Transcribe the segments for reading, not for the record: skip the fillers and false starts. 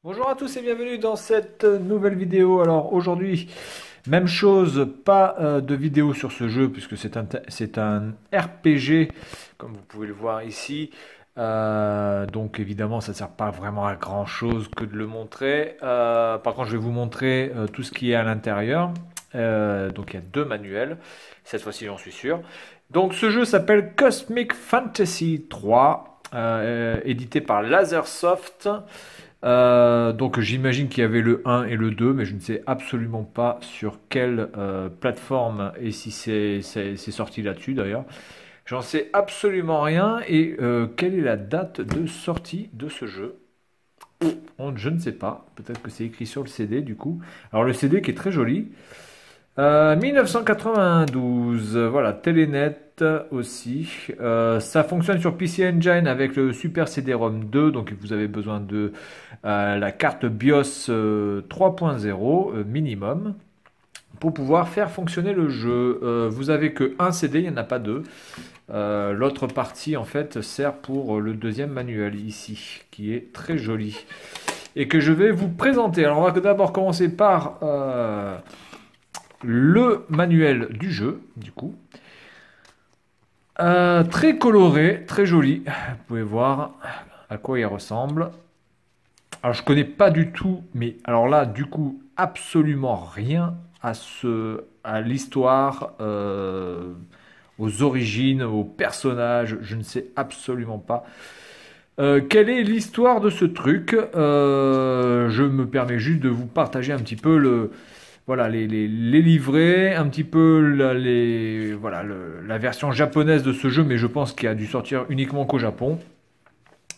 Bonjour à tous et bienvenue dans cette nouvelle vidéo. Alors aujourd'hui, même chose, pas de vidéo sur ce jeu puisque c'est un RPG comme vous pouvez le voir ici. Donc évidemment ça ne sert pas vraiment à grand chose que de le montrer. Par contre je vais vous montrer tout ce qui est à l'intérieur. Donc il y a deux manuels, cette fois-ci j'en suis sûr. Donc ce jeu s'appelle Cosmic Fantasy 3, édité par Lasersoft. Donc j'imagine qu'il y avait le 1 et le 2, mais je ne sais absolument pas sur quelle plateforme et si c'est sorti là-dessus d'ailleurs. J'en sais absolument rien et quelle est la date de sortie de ce jeu? Je ne sais pas, peut-être que c'est écrit sur le CD du coup. Alors le CD qui est très joli. 1992, voilà, Telenet aussi. Ça fonctionne sur PC Engine avec le Super CD-ROM 2, donc vous avez besoin de la carte BIOS 3.0 minimum pour pouvoir faire fonctionner le jeu. Vous avez que un CD, il n'y en a pas deux. L'autre partie en fait sert pour le deuxième manuel ici, qui est très joli et que je vais vous présenter. Alors on va d'abord commencer par le manuel du jeu, du coup. Très coloré, très joli. Vous pouvez voir à quoi il ressemble. Alors je connais pas du tout, mais alors là, du coup, absolument rien à l'histoire, aux origines, aux personnages. Je ne sais absolument pas. Quelle est l'histoire de ce truc? Je me permets juste de vous partager un petit peu voilà, les livrets, un petit peu voilà, la version japonaise de ce jeu, mais je pense qu'il a dû sortir uniquement qu'au Japon.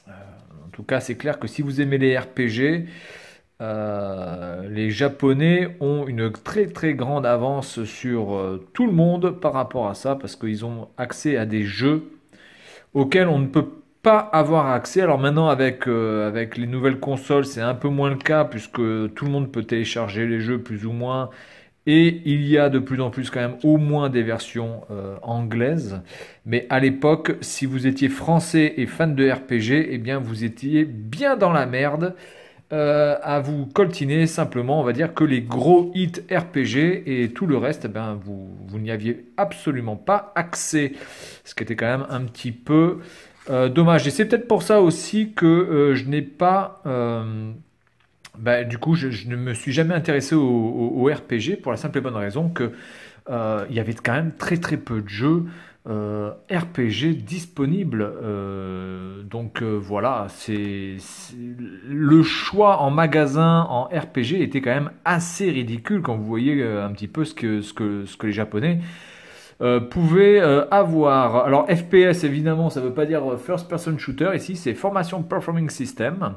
En tout cas, c'est clair que si vous aimez les RPG, les Japonais ont une très très grande avance sur tout le monde par rapport à ça, parce qu'ils ont accès à des jeux auxquels on ne peut pas avoir accès. Alors maintenant, avec les nouvelles consoles, c'est un peu moins le cas, puisque tout le monde peut télécharger les jeux plus ou moins. Et il y a de plus en plus quand même au moins des versions anglaises. Mais à l'époque, si vous étiez français et fan de RPG, eh bien vous étiez bien dans la merde à vous coltiner simplement. On va dire que les gros hits RPG et tout le reste, eh ben, vous n'y aviez absolument pas accès. Ce qui était quand même un petit peu dommage. Et c'est peut-être pour ça aussi que je n'ai pas... du coup, je ne me suis jamais intéressé au RPG pour la simple et bonne raison que il y avait quand même très très peu de jeux RPG disponibles. Voilà, le choix en magasin en RPG était quand même assez ridicule quand vous voyez un petit peu ce que les Japonais pouvaient avoir. Alors FPS évidemment, ça ne veut pas dire First Person Shooter. Ici, c'est Formation Performing System.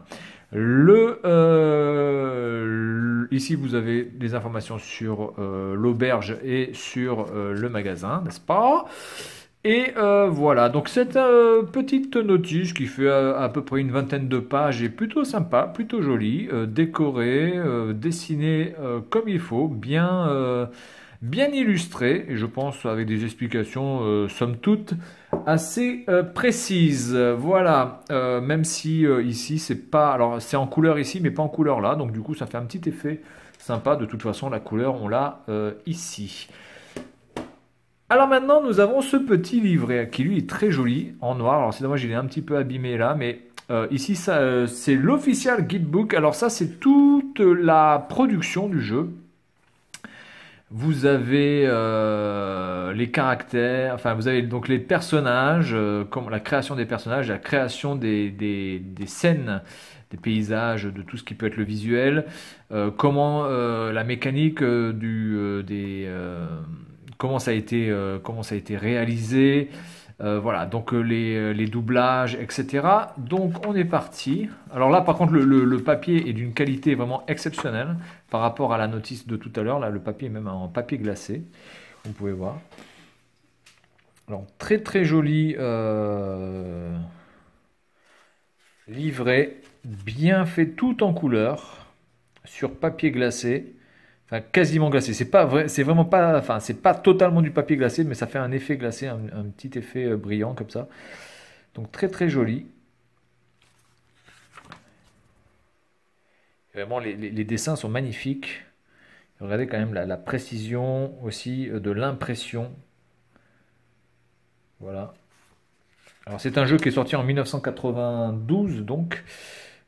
Ici, vous avez des informations sur l'auberge et sur le magasin, n'est-ce pas? Et voilà, donc cette petite notice qui fait à peu près une vingtaine de pages est plutôt sympa, plutôt jolie, décorée, dessinée comme il faut, bien illustrée, et je pense avec des explications somme toute assez précises. Voilà, même si ici c'est pas, alors c'est en couleur ici, mais pas en couleur là, donc du coup ça fait un petit effet sympa. De toute façon, la couleur on l'a ici. Alors maintenant, nous avons ce petit livret qui lui est très joli en noir. Alors c'est dommage, il est un petit peu abîmé là, mais ici c'est l'official guidebook. Alors ça, c'est toute la production du jeu. Vous avez les caractères, enfin vous avez donc les personnages, comme la création des personnages, la création des scènes, des paysages, de tout ce qui peut être le visuel, comment la mécanique comment ça a été réalisé, voilà, donc les doublages, etc. Donc on est parti. Alors là, par contre, le papier est d'une qualité vraiment exceptionnelle par rapport à la notice de tout à l'heure. Là, le papier est même en papier glacé. Vous pouvez voir. Alors très très joli livret, bien fait, tout en couleur, sur papier glacé. Enfin, quasiment glacé. C'est pas vrai, c'est vraiment pas, enfin, c'est pas totalement du papier glacé, mais ça fait un effet glacé, un petit effet brillant comme ça. Donc très très joli. Vraiment, les dessins sont magnifiques. Regardez quand même la précision aussi de l'impression. Voilà. Alors c'est un jeu qui est sorti en 1992, donc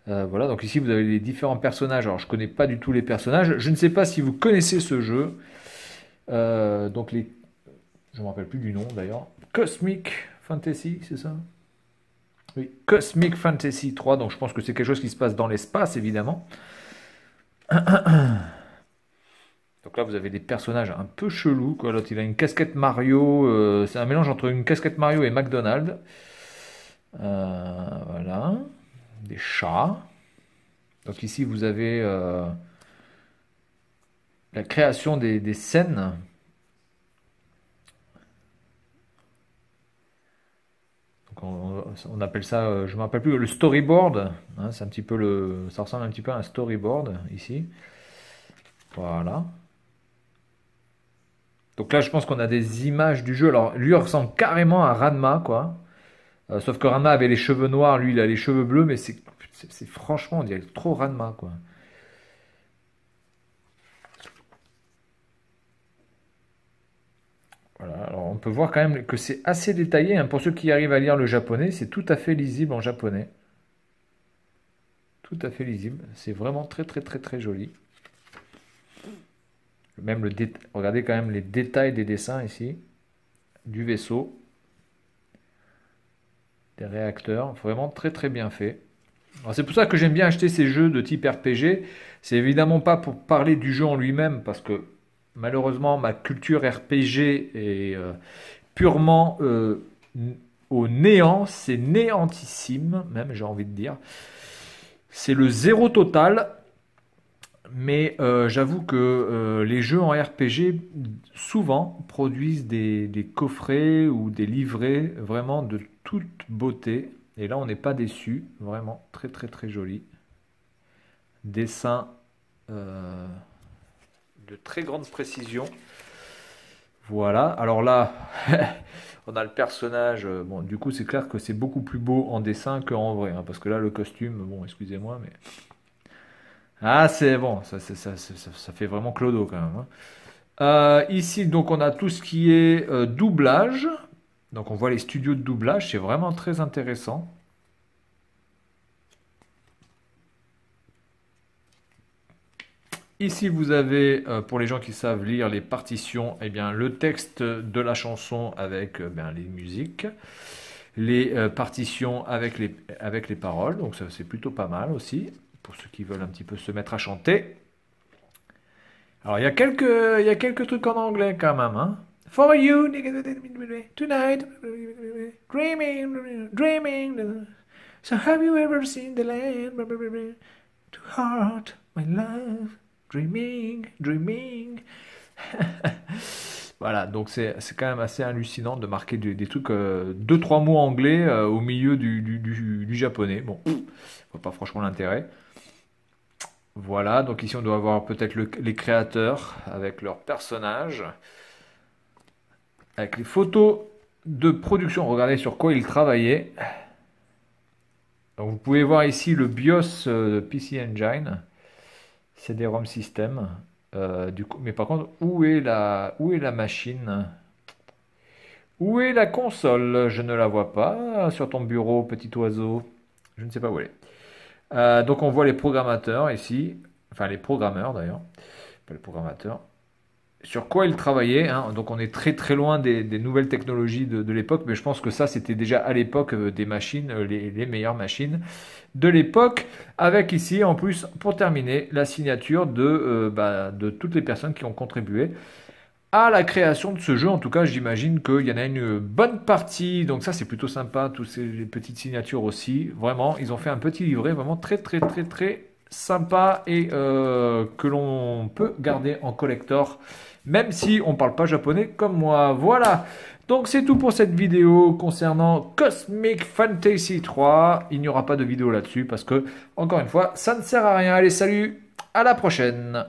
voilà. Donc ici vous avez les différents personnages. Alors je connais pas du tout les personnages. Je ne sais pas si vous connaissez ce jeu. Donc je me rappelle plus du nom d'ailleurs. Cosmic Fantasy, c'est ça? Oui, Cosmic Fantasy 3. Donc je pense que c'est quelque chose qui se passe dans l'espace évidemment. Donc là, vous avez des personnages un peu chelous, quoi. L'autre, il a une casquette Mario. C'est un mélange entre une casquette Mario et McDonald's. Voilà. Des chats. Donc ici, vous avez la création des scènes. Donc on appelle ça, je ne me rappelle plus, le storyboard. Hein, c'est un petit peu ça ressemble un petit peu à un storyboard ici. Voilà. Donc là, je pense qu'on a des images du jeu. Alors, lui, il ressemble carrément à Ranma, quoi. Sauf que Ranma avait les cheveux noirs, lui, il a les cheveux bleus, mais c'est franchement, on dirait trop Ranma, quoi. Voilà, alors on peut voir quand même que c'est assez détaillé, hein. Pour ceux qui arrivent à lire le japonais, c'est tout à fait lisible en japonais. Tout à fait lisible. C'est vraiment très, très, très, très joli. Même regardez quand même les détails des dessins ici, du vaisseau, des réacteurs, vraiment très très bien fait. C'est pour ça que j'aime bien acheter ces jeux de type RPG. C'est évidemment pas pour parler du jeu en lui-même, parce que malheureusement ma culture RPG est purement au néant, c'est néantissime, même j'ai envie de dire. C'est le zéro total. Mais j'avoue que les jeux en RPG, souvent, produisent des coffrets ou des livrets vraiment de toute beauté. Et là, on n'est pas déçu. Vraiment très très très joli. Dessin de très grande précision. Voilà. Alors là, on a le personnage. Bon, du coup, c'est clair que c'est beaucoup plus beau en dessin qu'en vrai. Hein, parce que là, le costume, bon, excusez-moi, mais... Ah, c'est bon, ça fait vraiment clodo quand même. Hein. Ici, donc, on a tout ce qui est doublage. Donc, on voit les studios de doublage, c'est vraiment très intéressant. Ici, vous avez, pour les gens qui savent lire les partitions, eh bien, le texte de la chanson avec les musiques, les partitions avec les paroles. Donc, ça, c'est plutôt pas mal aussi, pour ceux qui veulent un petit peu se mettre à chanter. Alors, il y a quelques trucs en anglais quand même. Hein. For you, tonight, dreaming, dreaming. So have you ever seen the land? To heart, my love, dreaming, dreaming. Voilà, donc c'est quand même assez hallucinant de marquer des trucs, 2-3 mots anglais au milieu du japonais. Bon, je vois pas franchement l'intérêt. Voilà, donc ici on doit avoir peut-être les créateurs avec leurs personnages, avec les photos de production. Regardez sur quoi ils travaillaient. Donc vous pouvez voir ici le BIOS de PC Engine, CD-ROM System. Du coup, mais par contre, où est la machine? Où est la console? Je ne la vois pas sur ton bureau, petit oiseau. Je ne sais pas où elle est. Donc on voit les programmateurs ici, enfin les programmeurs d'ailleurs, pas les programmateurs. Sur quoi ils travaillaient, hein. Donc on est très très loin des nouvelles technologies de l'époque, mais je pense que ça c'était déjà à l'époque des machines, les meilleures machines de l'époque, avec ici en plus pour terminer la signature de toutes les personnes qui ont contribué à la création de ce jeu. En tout cas, j'imagine qu'il y en a une bonne partie, donc ça c'est plutôt sympa, toutes ces petites signatures aussi. Vraiment, ils ont fait un petit livret vraiment très très très très sympa et que l'on peut garder en collector, même si on ne parle pas japonais comme moi. Voilà, donc c'est tout pour cette vidéo concernant Cosmic Fantasy 3. Il n'y aura pas de vidéo là-dessus parce que, encore une fois, ça ne sert à rien. Allez, salut, à la prochaine.